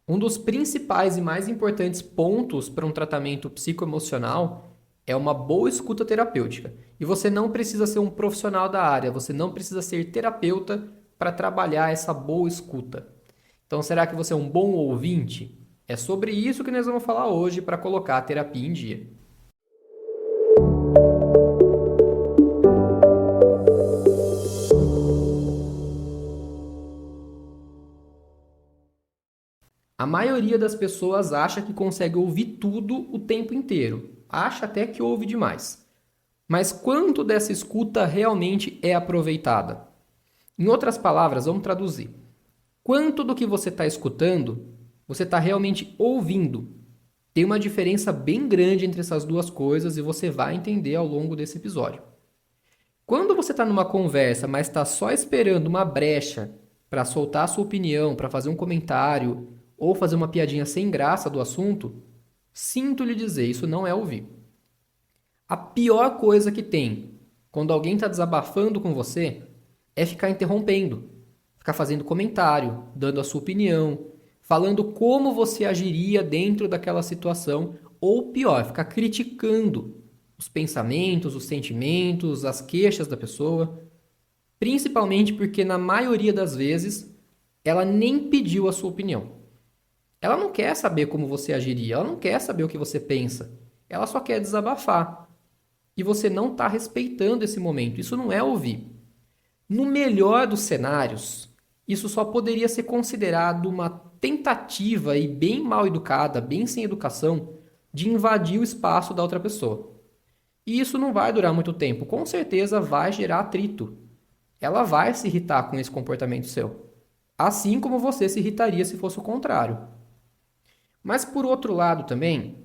Um dos principais e mais importantes pontos para um tratamento psicoemocional é uma boa escuta terapêutica. E você não precisa ser um profissional da área, você não precisa ser terapeuta para trabalhar essa boa escuta. Então, será que você é um bom ouvinte? É sobre isso que nós vamos falar hoje para colocar a terapia em dia. A maioria das pessoas acha que consegue ouvir tudo o tempo inteiro. Acha até que ouve demais. Mas quanto dessa escuta realmente é aproveitada? Em outras palavras, vamos traduzir. Quanto do que você está escutando você está realmente ouvindo? Tem uma diferença bem grande entre essas duas coisas e você vai entender ao longo desse episódio. Quando você está numa conversa, mas está só esperando uma brecha para soltar a sua opinião, para fazer um comentário ou fazer uma piadinha sem graça do assunto, sinto lhe dizer, isso não é ouvir. A pior coisa que tem quando alguém está desabafando com você é ficar interrompendo, ficar fazendo comentário, dando a sua opinião, falando como você agiria dentro daquela situação, ou pior, ficar criticando os pensamentos, os sentimentos, as queixas da pessoa, principalmente porque na maioria das vezes ela nem pediu a sua opinião. Ela não quer saber como você agiria, ela não quer saber o que você pensa, ela só quer desabafar. E você não está respeitando esse momento, isso não é ouvir. No melhor dos cenários, isso só poderia ser considerado uma tentativa e bem mal educada, bem sem educação, de invadir o espaço da outra pessoa. E isso não vai durar muito tempo, com certeza vai gerar atrito. Ela vai se irritar com esse comportamento seu, assim como você se irritaria se fosse o contrário. Mas por outro lado também,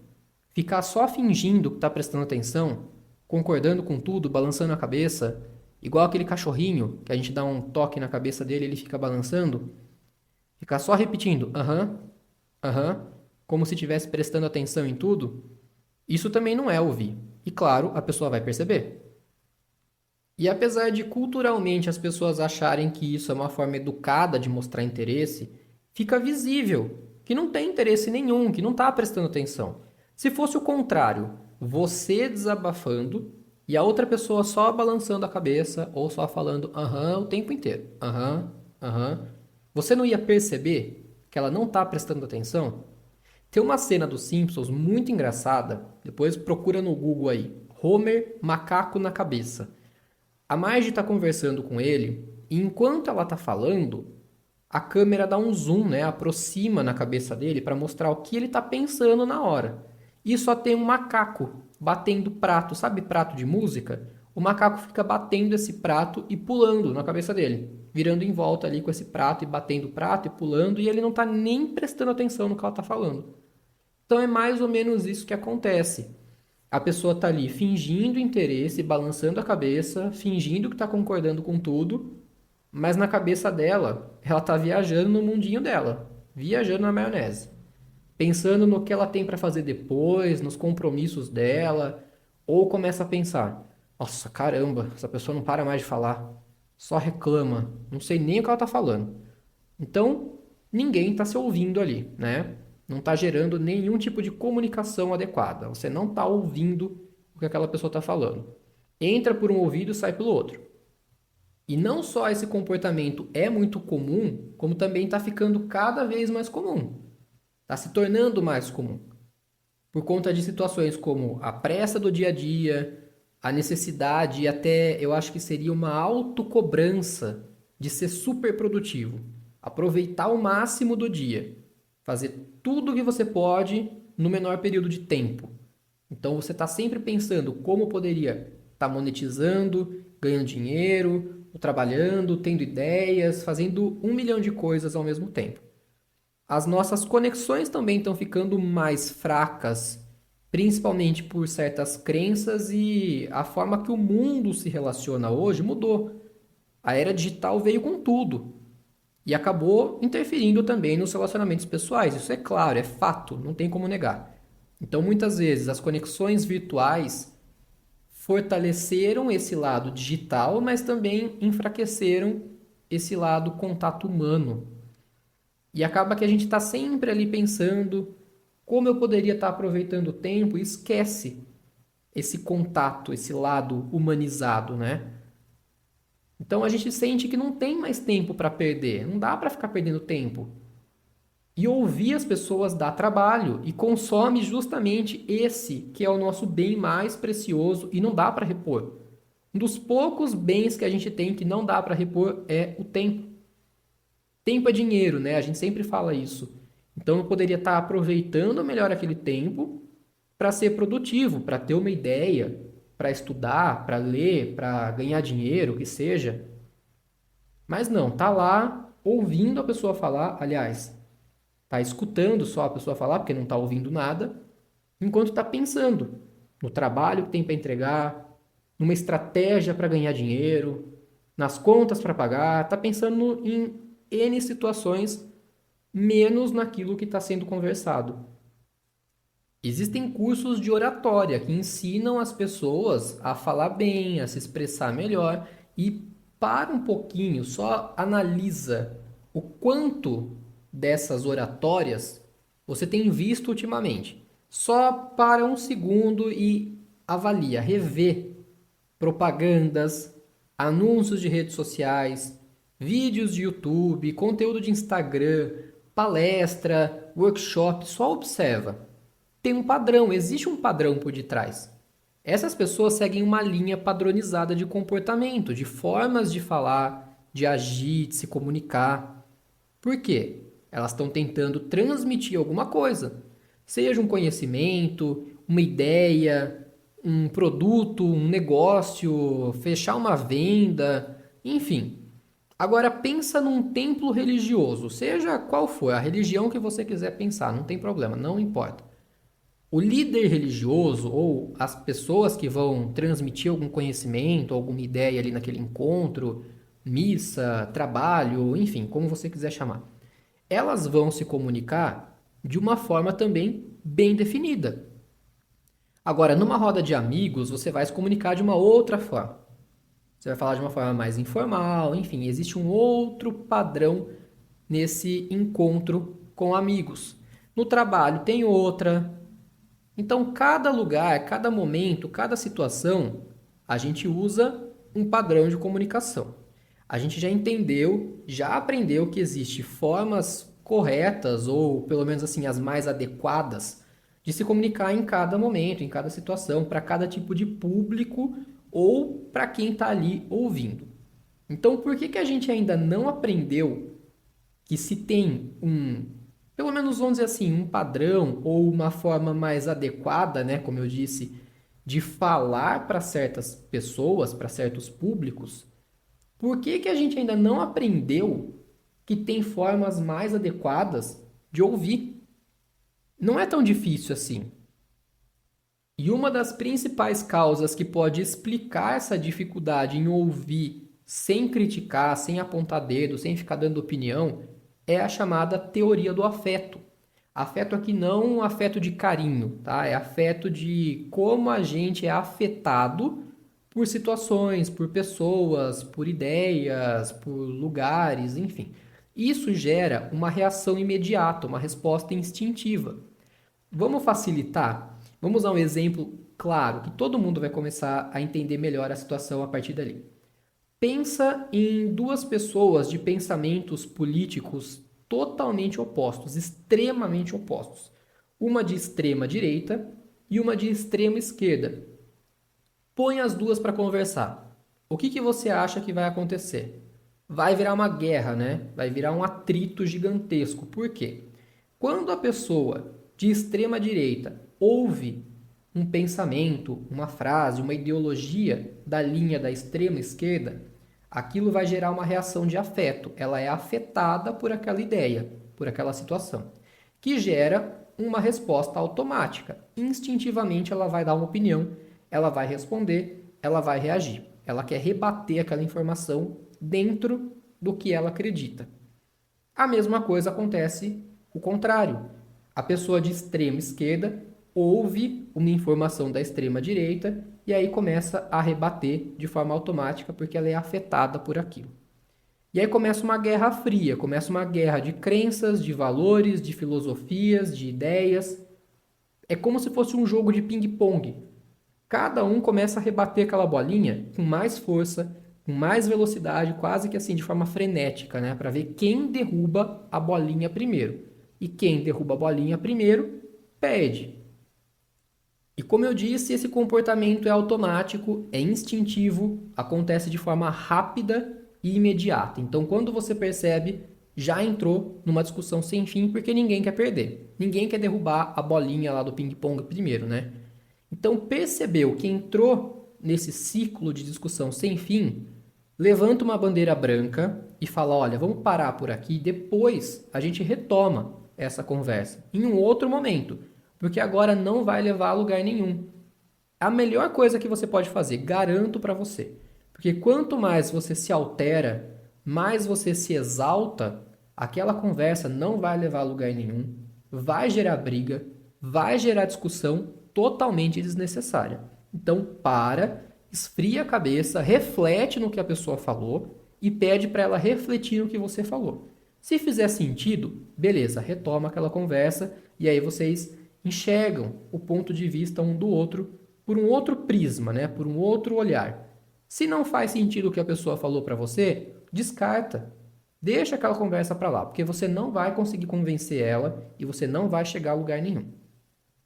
ficar só fingindo que está prestando atenção, concordando com tudo, balançando a cabeça, igual aquele cachorrinho que a gente dá um toque na cabeça dele e ele fica balançando, ficar só repetindo aham, aham, como se estivesse prestando atenção em tudo, isso também não é ouvir. E claro, a pessoa vai perceber. E apesar de culturalmente as pessoas acharem que isso é uma forma educada de mostrar interesse, fica visível que não tem interesse nenhum, que não está prestando atenção. Se fosse o contrário, você desabafando e a outra pessoa só balançando a cabeça ou só falando aham o tempo inteiro, aham, aham, você não ia perceber que ela não está prestando atenção? Tem uma cena dos Simpsons muito engraçada, depois procura no Google aí, Homer, macaco na cabeça. A Marge está conversando com ele e enquanto ela está falando, a câmera dá um zoom, né? Aproxima na cabeça dele para mostrar o que ele está pensando na hora. E só tem um macaco batendo prato, sabe prato de música? O macaco fica batendo esse prato e pulando na cabeça dele, virando em volta ali com esse prato e batendo o prato e pulando, e ele não está nem prestando atenção no que ela está falando. Então é mais ou menos isso que acontece. A pessoa tá ali fingindo interesse, balançando a cabeça, fingindo que tá concordando com tudo, mas na cabeça dela, ela tá viajando no mundinho dela, viajando na maionese, pensando no que ela tem para fazer depois, nos compromissos dela, ou começa a pensar: nossa, caramba, essa pessoa não para mais de falar, só reclama, não sei nem o que ela tá falando. Então, ninguém está se ouvindo ali, né? Não está gerando nenhum tipo de comunicação adequada. Você não está ouvindo o que aquela pessoa está falando. Entra por um ouvido e sai pelo outro. E não só esse comportamento é muito comum, como também está ficando cada vez mais comum. Está se tornando mais comum. Por conta de situações como a pressa do dia a dia, a necessidade e até eu acho que seria uma autocobrança de ser super produtivo. Aproveitar o máximo do dia. Fazer tudo o que você pode no menor período de tempo. Então você está sempre pensando como poderia estar monetizando, ganhando dinheiro, trabalhando, tendo ideias, fazendo 1 milhão de coisas ao mesmo tempo. As nossas conexões também estão ficando mais fracas, principalmente por certas crenças e a forma que o mundo se relaciona hoje mudou. A era digital veio com tudo e acabou interferindo também nos relacionamentos pessoais. Isso é claro, é fato, não tem como negar. Então, muitas vezes, as conexões virtuais fortaleceram esse lado digital, mas também enfraqueceram esse lado contato humano. E acaba que a gente está sempre ali pensando como eu poderia estar aproveitando o tempo e esquece esse contato, esse lado humanizado, né? Então a gente sente que não tem mais tempo para perder, não dá para ficar perdendo tempo. E ouvir as pessoas dá trabalho e consome justamente esse que é o nosso bem mais precioso e não dá para repor. Um dos poucos bens que a gente tem que não dá para repor é o tempo. Tempo é dinheiro, né? A gente sempre fala isso. Então eu poderia estar aproveitando melhor aquele tempo para ser produtivo, para ter uma ideia, para estudar, para ler, para ganhar dinheiro, o que seja. Mas não, tá lá ouvindo a pessoa falar, aliás, tá escutando só a pessoa falar, porque não tá ouvindo nada, enquanto tá pensando no trabalho que tem para entregar, numa estratégia para ganhar dinheiro, nas contas para pagar, tá pensando em N situações, menos naquilo que está sendo conversado. Existem cursos de oratória que ensinam as pessoas a falar bem, a se expressar melhor e para um pouquinho, só analisa o quanto dessas oratórias você tem visto ultimamente. Só para um segundo e avalia, revê propagandas, anúncios de redes sociais, vídeos de YouTube, conteúdo de Instagram, palestra, workshop, só observa. Tem um padrão, existe um padrão por detrás. Essas pessoas seguem uma linha padronizada de comportamento, de formas de falar, de agir, de se comunicar. Por quê? Elas estão tentando transmitir alguma coisa, seja um conhecimento, uma ideia, um produto, um negócio, fechar uma venda, enfim. Agora pensa num templo religioso, seja qual for a religião que você quiser pensar, não tem problema, não importa. O líder religioso ou as pessoas que vão transmitir algum conhecimento, alguma ideia ali naquele encontro, missa, trabalho, enfim, como você quiser chamar, elas vão se comunicar de uma forma também bem definida. Agora, numa roda de amigos, você vai se comunicar de uma outra forma. Você vai falar de uma forma mais informal, enfim, existe um outro padrão nesse encontro com amigos. No trabalho tem outra. Então, cada lugar, cada momento, cada situação, a gente usa um padrão de comunicação. A gente já entendeu, já aprendeu que existem formas corretas, ou pelo menos assim, as mais adequadas, de se comunicar em cada momento, em cada situação, para cada tipo de público ou para quem está ali ouvindo. Então, por que a gente ainda não aprendeu que se tem pelo menos vamos dizer assim, um padrão ou uma forma mais adequada, né, como eu disse, de falar para certas pessoas, para certos públicos, por que a gente ainda não aprendeu que tem formas mais adequadas de ouvir? Não é tão difícil assim. E uma das principais causas que pode explicar essa dificuldade em ouvir sem criticar, sem apontar dedo, sem ficar dando opinião, é a chamada teoria do afeto. Afeto aqui não um afeto de carinho, tá? É afeto de como a gente é afetado por situações, por pessoas, por ideias, por lugares, enfim. Isso gera uma reação imediata, uma resposta instintiva. Vamos facilitar? Vamos dar um exemplo claro, que todo mundo vai começar a entender melhor a situação a partir dali. Pensa em duas pessoas de pensamentos políticos totalmente opostos, extremamente opostos. Uma de extrema direita e uma de extrema esquerda. Põe as duas para conversar. O que você acha que vai acontecer? Vai virar uma guerra, né? Vai virar um atrito gigantesco. Por quê? Quando a pessoa de extrema direita ouve um pensamento, uma frase, uma ideologia da linha da extrema esquerda, aquilo vai gerar uma reação de afeto. Ela é afetada por aquela ideia, por aquela situação, que gera uma resposta automática. Instintivamente ela vai dar uma opinião, ela vai responder, ela vai reagir. Ela quer rebater aquela informação dentro do que ela acredita. A mesma coisa acontece o contrário. A pessoa de extrema esquerda ouve uma informação da extrema direita e aí começa a rebater de forma automática porque ela é afetada por aquilo. E aí começa uma guerra fria, começa uma guerra de crenças, de valores, de filosofias, de ideias. É como se fosse um jogo de ping-pong. Cada um começa a rebater aquela bolinha com mais força, com mais velocidade, quase que assim de forma frenética, né? Para ver quem derruba a bolinha primeiro. E quem derruba a bolinha primeiro, perde. E como eu disse, esse comportamento é automático, é instintivo, acontece de forma rápida e imediata. Então, quando você percebe, já entrou numa discussão sem fim, porque ninguém quer perder. Ninguém quer derrubar a bolinha lá do ping-pong primeiro, né? Então, percebeu que entrou nesse ciclo de discussão sem fim, levanta uma bandeira branca e fala: olha, vamos parar por aqui, depois a gente retoma essa conversa em um outro momento, porque agora não vai levar a lugar nenhum. A melhor coisa que você pode fazer, garanto para você, porque quanto mais você se altera, mais você se exalta, aquela conversa não vai levar a lugar nenhum, vai gerar briga, vai gerar discussão totalmente desnecessária. Então, esfria a cabeça, reflete no que a pessoa falou e pede para ela refletir no que você falou. Se fizer sentido, beleza, retoma aquela conversa e aí vocês enxergam o ponto de vista um do outro por um outro prisma, né? Por um outro olhar. Se não faz sentido o que a pessoa falou para você, descarta. Deixa aquela conversa para lá, porque você não vai conseguir convencer ela e você não vai chegar a lugar nenhum.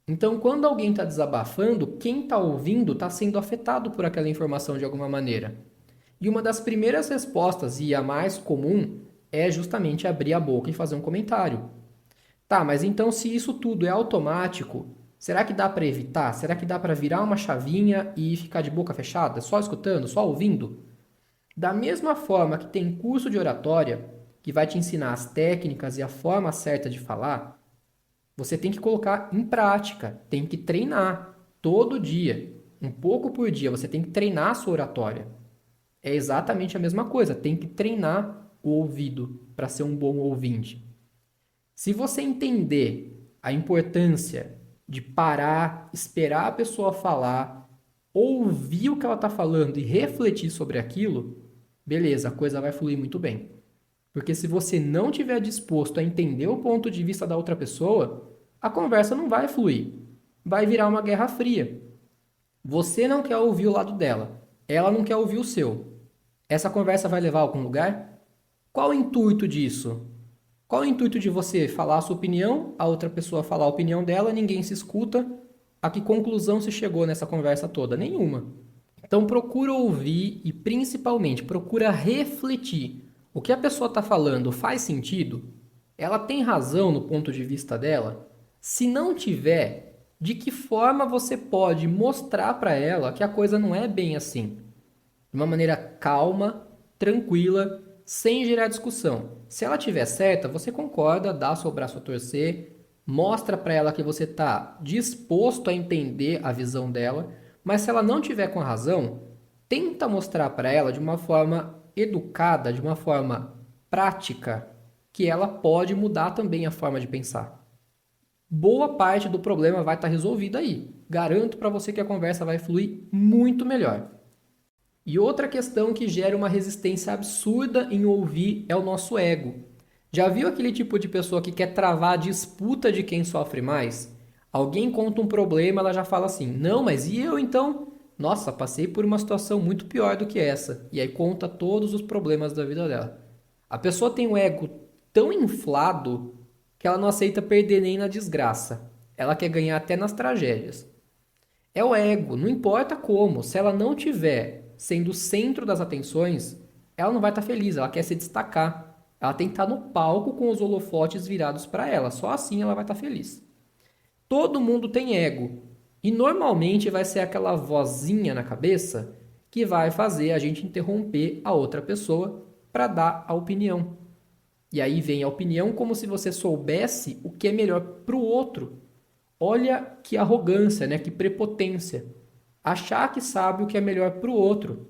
Então, quando alguém está desabafando, quem está ouvindo está sendo afetado por aquela informação de alguma maneira. E uma das primeiras respostas, e a mais comum, é justamente abrir a boca e fazer um comentário. Tá, mas então se isso tudo é automático, será que dá para evitar? Será que dá para virar uma chavinha e ficar de boca fechada, só escutando, só ouvindo? Da mesma forma que tem curso de oratória que vai te ensinar as técnicas e a forma certa de falar, você tem que colocar em prática, tem que treinar todo dia, um pouco por dia, você tem que treinar a sua oratória. É exatamente a mesma coisa, tem que treinar o ouvido para ser um bom ouvinte. Se você entender a importância de parar, esperar a pessoa falar, ouvir o que ela está falando e refletir sobre aquilo, beleza, a coisa vai fluir muito bem. Porque se você não estiver disposto a entender o ponto de vista da outra pessoa, a conversa não vai fluir. Vai virar uma guerra fria. Você não quer ouvir o lado dela, ela não quer ouvir o seu. Essa conversa vai levar a algum lugar? Qual o intuito disso? Qual o intuito de você falar a sua opinião, a outra pessoa falar a opinião dela, ninguém se escuta? A que conclusão se chegou nessa conversa toda? Nenhuma. Então procura ouvir e principalmente procura refletir. O que a pessoa está falando faz sentido? Ela tem razão no ponto de vista dela? Se não tiver, de que forma você pode mostrar para ela que a coisa não é bem assim? De uma maneira calma, tranquila, sem gerar discussão. Se ela tiver certa, você concorda, dá seu braço a torcer, mostra para ela que você está disposto a entender a visão dela, mas se ela não tiver com a razão, tenta mostrar para ela de uma forma educada, de uma forma prática, que ela pode mudar também a forma de pensar. Boa parte do problema vai estar resolvida aí. Garanto para você que a conversa vai fluir muito melhor. E outra questão que gera uma resistência absurda em ouvir é o nosso ego. Já viu aquele tipo de pessoa que quer travar a disputa de quem sofre mais? Alguém conta um problema, ela já fala assim: não, mas e eu então? Nossa, passei por uma situação muito pior do que essa. E aí conta todos os problemas da vida dela. A pessoa tem um ego tão inflado que ela não aceita perder nem na desgraça. Ela quer ganhar até nas tragédias. É o ego, não importa como. Se ela não tiver sendo o centro das atenções, ela não vai estar feliz, ela quer se destacar. Ela tem que estar no palco com os holofotes virados para ela, só assim ela vai estar feliz. Todo mundo tem ego, e normalmente vai ser aquela vozinha na cabeça que vai fazer a gente interromper a outra pessoa para dar a opinião. E aí vem a opinião como se você soubesse o que é melhor para o outro. Olha que arrogância, né? Que prepotência. Achar que sabe o que é melhor para o outro.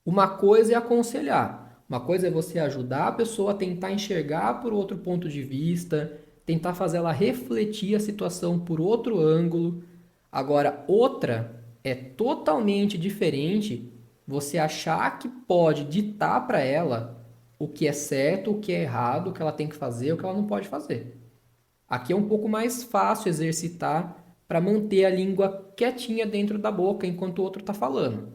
Uma coisa é aconselhar, uma coisa é você ajudar a pessoa a tentar enxergar por outro ponto de vista, tentar fazer ela refletir a situação por outro ângulo. Agora, outra é totalmente diferente você achar que pode ditar para ela o que é certo, o que é errado, o que ela tem que fazer, o que ela não pode fazer. Aqui é um pouco mais fácil exercitar para manter a língua quietinha dentro da boca enquanto o outro está falando.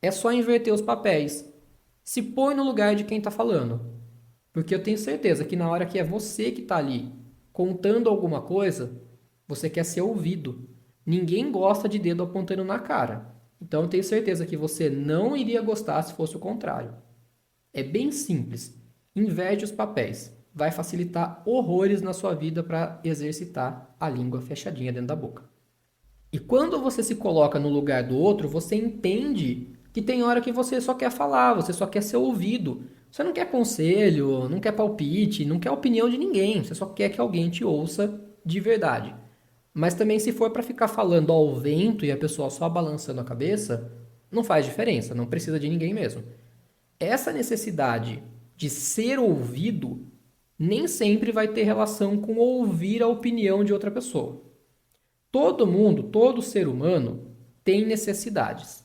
É só inverter os papéis. Se põe no lugar de quem está falando. Porque eu tenho certeza que na hora que é você que está ali contando alguma coisa, você quer ser ouvido. Ninguém gosta de dedo apontando na cara. Então eu tenho certeza que você não iria gostar se fosse o contrário. É bem simples. Inverte os papéis. Vai facilitar horrores na sua vida para exercitar a língua fechadinha dentro da boca. E quando você se coloca no lugar do outro, você entende que tem hora que você só quer falar, você só quer ser ouvido. Você não quer conselho, não quer palpite, não quer opinião de ninguém. Você só quer que alguém te ouça de verdade. Mas também se for para ficar falando ao vento e a pessoa só balançando a cabeça, não faz diferença, não precisa de ninguém mesmo. Essa necessidade de ser ouvido nem sempre vai ter relação com ouvir a opinião de outra pessoa. Todo mundo, todo ser humano tem necessidades,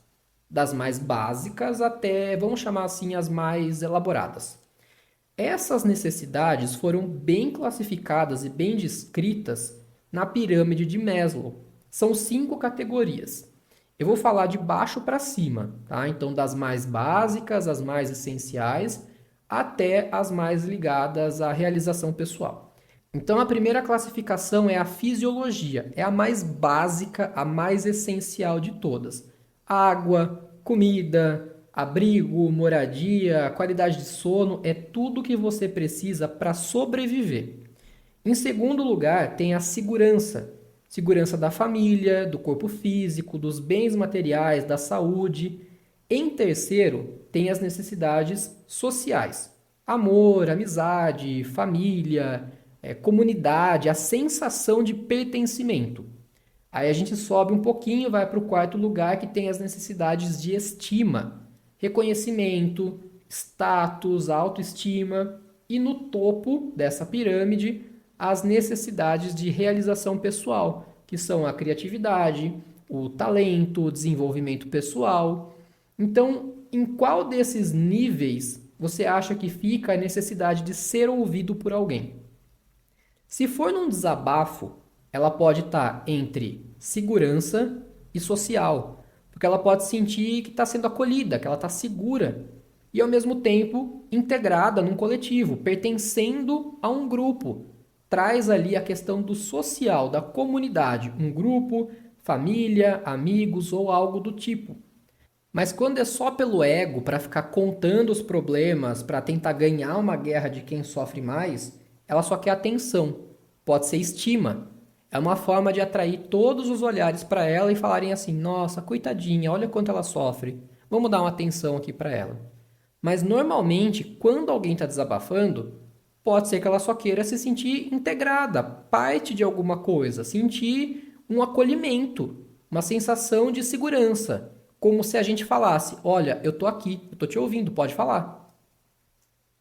das mais básicas até, vamos chamar assim, as mais elaboradas. Essas necessidades foram bem classificadas e bem descritas na pirâmide de Maslow. São 5 categorias. Eu vou falar de baixo para cima, tá? Então, das mais básicas, as mais essenciais, até as mais ligadas à realização pessoal. Então, a primeira classificação é a fisiologia, é a mais básica, a mais essencial de todas. Água, comida, abrigo, moradia, qualidade de sono, é tudo que você precisa para sobreviver. Em segundo lugar, tem a segurança. Segurança da família, do corpo físico, dos bens materiais, da saúde. Em terceiro, tem as necessidades sociais. Amor, amizade, família, comunidade, a sensação de pertencimento. Aí a gente sobe um pouquinho, vai para o quarto lugar que tem as necessidades de estima, reconhecimento, status, autoestima. E no topo dessa pirâmide, as necessidades de realização pessoal, que são a criatividade, o talento, o desenvolvimento pessoal. Então, em qual desses níveis você acha que fica a necessidade de ser ouvido por alguém? Se for num desabafo, ela pode estar entre segurança e social, porque ela pode sentir que está sendo acolhida, que ela está segura e ao mesmo tempo integrada num coletivo, pertencendo a um grupo. Traz ali a questão do social, da comunidade, um grupo, família, amigos ou algo do tipo. Mas quando é só pelo ego, para ficar contando os problemas, para tentar ganhar uma guerra de quem sofre mais, ela só quer atenção. Pode ser estima. É uma forma de atrair todos os olhares para ela e falarem assim: nossa, coitadinha, olha quanto ela sofre. Vamos dar uma atenção aqui para ela. Mas normalmente, quando alguém está desabafando, pode ser que ela só queira se sentir integrada, parte de alguma coisa, sentir um acolhimento, uma sensação de segurança. Como se a gente falasse: olha, eu tô aqui, eu tô te ouvindo, pode falar.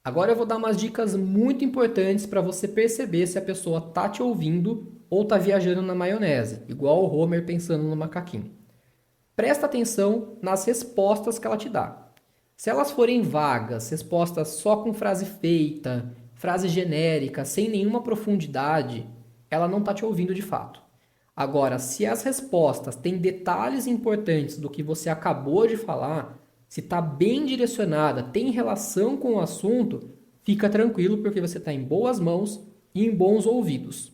Agora eu vou dar umas dicas muito importantes para você perceber se a pessoa tá te ouvindo ou tá viajando na maionese, igual o Homer pensando no macaquinho. Presta atenção nas respostas que ela te dá. Se elas forem vagas, respostas só com frase feita, frase genérica, sem nenhuma profundidade, ela não tá te ouvindo de fato. Agora, se as respostas têm detalhes importantes do que você acabou de falar, se está bem direcionada, tem relação com o assunto, fica tranquilo porque você está em boas mãos e em bons ouvidos.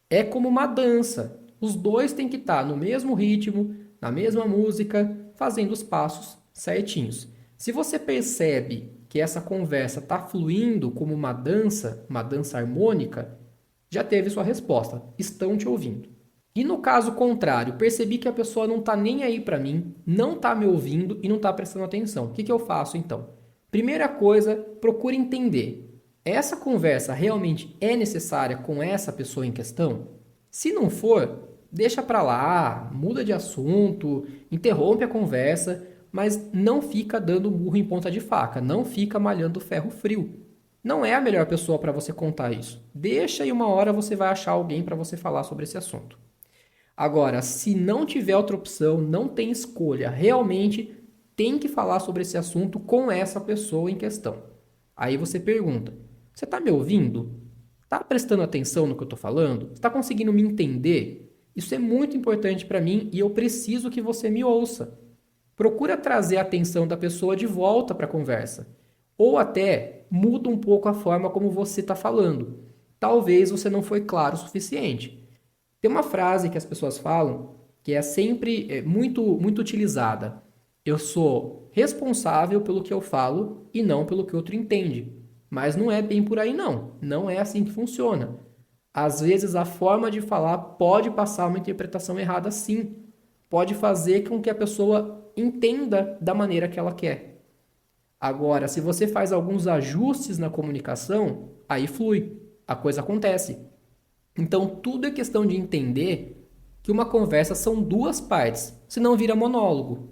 É como uma dança. Os dois têm que estar no mesmo ritmo, na mesma música, fazendo os passos certinhos. Se você percebe que essa conversa está fluindo como uma dança harmônica, já teve sua resposta. Estão te ouvindo. E no caso contrário, percebi que a pessoa não está nem aí para mim, não está me ouvindo e não está prestando atenção. O que eu faço então? Primeira coisa, procure entender. Essa conversa realmente é necessária com essa pessoa em questão? Se não for, deixa para lá, muda de assunto, interrompe a conversa, mas não fica dando murro em ponta de faca, não fica malhando ferro frio. Não é a melhor pessoa para você contar isso. Deixa e uma hora você vai achar alguém para você falar sobre esse assunto. Agora, se não tiver outra opção, não tem escolha, realmente tem que falar sobre esse assunto com essa pessoa em questão. Aí você pergunta: você está me ouvindo? Está prestando atenção no que eu estou falando? Está conseguindo me entender? Isso é muito importante para mim e eu preciso que você me ouça. Procura trazer a atenção da pessoa de volta para a conversa. Ou até muda um pouco a forma como você está falando. Talvez você não foi claro o suficiente. Tem uma frase que as pessoas falam que é sempre muito utilizada. Eu sou responsável pelo que eu falo e não pelo que o outro entende. Mas não é bem por aí não. Não é assim que funciona. Às vezes a forma de falar pode passar uma interpretação errada sim. Pode fazer com que a pessoa entenda da maneira que ela quer. Agora, se você faz alguns ajustes na comunicação, aí flui, a coisa acontece. Então, tudo é questão de entender que uma conversa são duas partes, senão vira monólogo.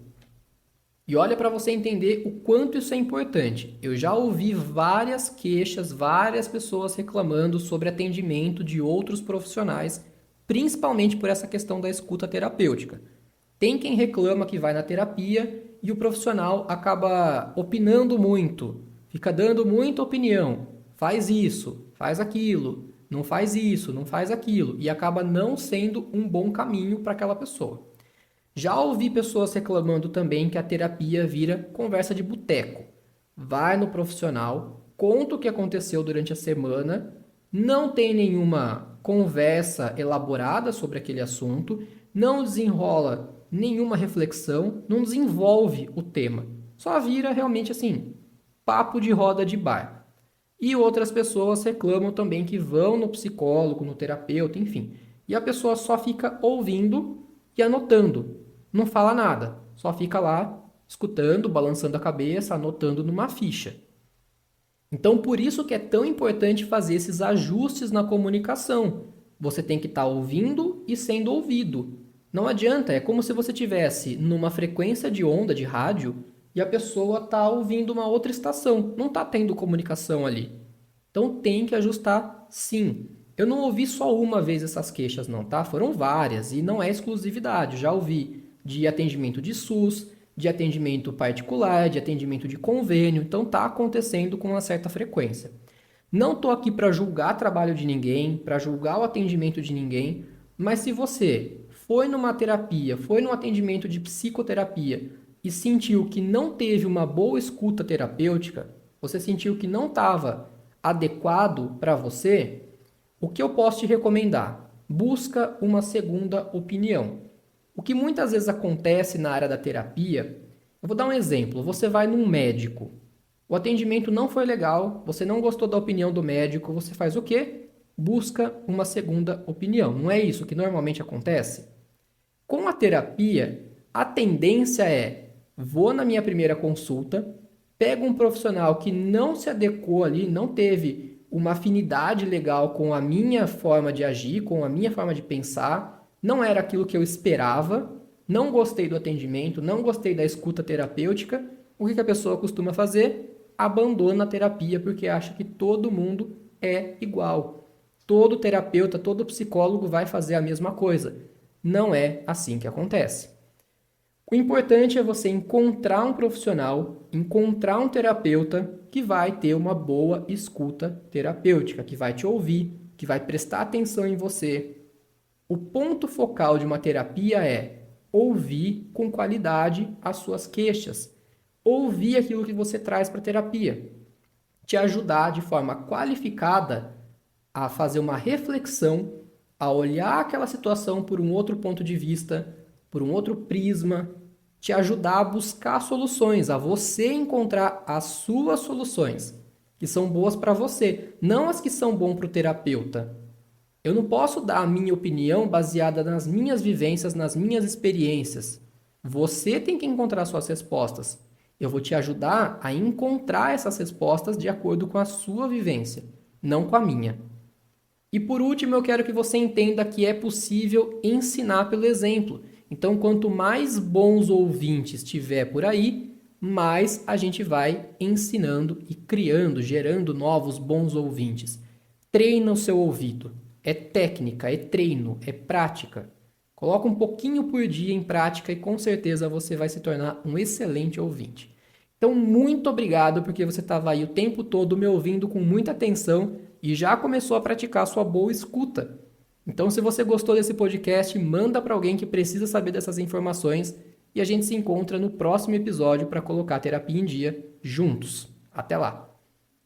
E olha para você entender o quanto isso é importante. Eu já ouvi várias queixas, várias pessoas reclamando sobre atendimento de outros profissionais, principalmente por essa questão da escuta terapêutica. Tem quem reclama que vai na terapia e o profissional acaba opinando muito, fica dando muita opinião. Faz isso, faz aquilo, não faz isso, não faz aquilo, e acaba não sendo um bom caminho para aquela pessoa. Já ouvi pessoas reclamando também que a terapia vira conversa de boteco. Vai no profissional, conta o que aconteceu durante a semana, não tem nenhuma conversa elaborada sobre aquele assunto, não desenrola nenhuma reflexão, não desenvolve o tema. Só vira realmente assim, papo de roda de bar. E outras pessoas reclamam também que vão no psicólogo, no terapeuta, enfim. E a pessoa só fica ouvindo e anotando. Não fala nada, só fica lá escutando, balançando a cabeça, anotando numa ficha. Então, por isso que é tão importante fazer esses ajustes na comunicação. Você tem que estar ouvindo e sendo ouvido. Não adianta, é como se você tivesse numa frequência de onda de rádio e a pessoa está ouvindo uma outra estação, não está tendo comunicação ali. Então tem que ajustar sim. Eu não ouvi só uma vez essas queixas não, tá? Foram várias e não é exclusividade. Já ouvi de atendimento de SUS, de atendimento particular, de atendimento de convênio. Então está acontecendo com uma certa frequência. Não estou aqui para julgar trabalho de ninguém, para julgar o atendimento de ninguém, mas se você foi numa terapia, foi num atendimento de psicoterapia e sentiu que não teve uma boa escuta terapêutica, você sentiu que não estava adequado para você, o que eu posso te recomendar? Busca uma segunda opinião. O que muitas vezes acontece na área da terapia, eu vou dar um exemplo. Você vai num médico, o atendimento não foi legal, você não gostou da opinião do médico, você faz o quê? Busca uma segunda opinião. Não é isso que normalmente acontece? Com a terapia, a tendência é: vou na minha primeira consulta, pego um profissional que não se adequou ali, não teve uma afinidade legal com a minha forma de agir, com a minha forma de pensar, não era aquilo que eu esperava, não gostei do atendimento, não gostei da escuta terapêutica. O que a pessoa costuma fazer? Abandona a terapia porque acha que todo mundo é igual. Todo terapeuta, todo psicólogo vai fazer a mesma coisa. Não é assim que acontece. O importante é você encontrar um profissional, encontrar um terapeuta que vai ter uma boa escuta terapêutica, que vai te ouvir, que vai prestar atenção em você. O ponto focal de uma terapia é ouvir com qualidade as suas queixas, ouvir aquilo que você traz para a terapia, te ajudar de forma qualificada a fazer uma reflexão, a olhar aquela situação por um outro ponto de vista, por um outro prisma, te ajudar a buscar soluções, a você encontrar as suas soluções, que são boas para você, não as que são bom para o terapeuta. Eu não posso dar a minha opinião baseada nas minhas vivências, nas minhas experiências. Você tem que encontrar suas respostas. Eu vou te ajudar a encontrar essas respostas de acordo com a sua vivência, não com a minha. E por último, eu quero que você entenda que é possível ensinar pelo exemplo. Então, quanto mais bons ouvintes tiver por aí, mais a gente vai ensinando e criando, gerando novos bons ouvintes. Treina o seu ouvido. É técnica, é treino, é prática. Coloca um pouquinho por dia em prática e com certeza você vai se tornar um excelente ouvinte. Então, muito obrigado porque você estava aí o tempo todo me ouvindo com muita atenção e já começou a praticar sua boa escuta. Então, se você gostou desse podcast, manda para alguém que precisa saber dessas informações e a gente se encontra no próximo episódio para colocar a terapia em dia juntos. Até lá!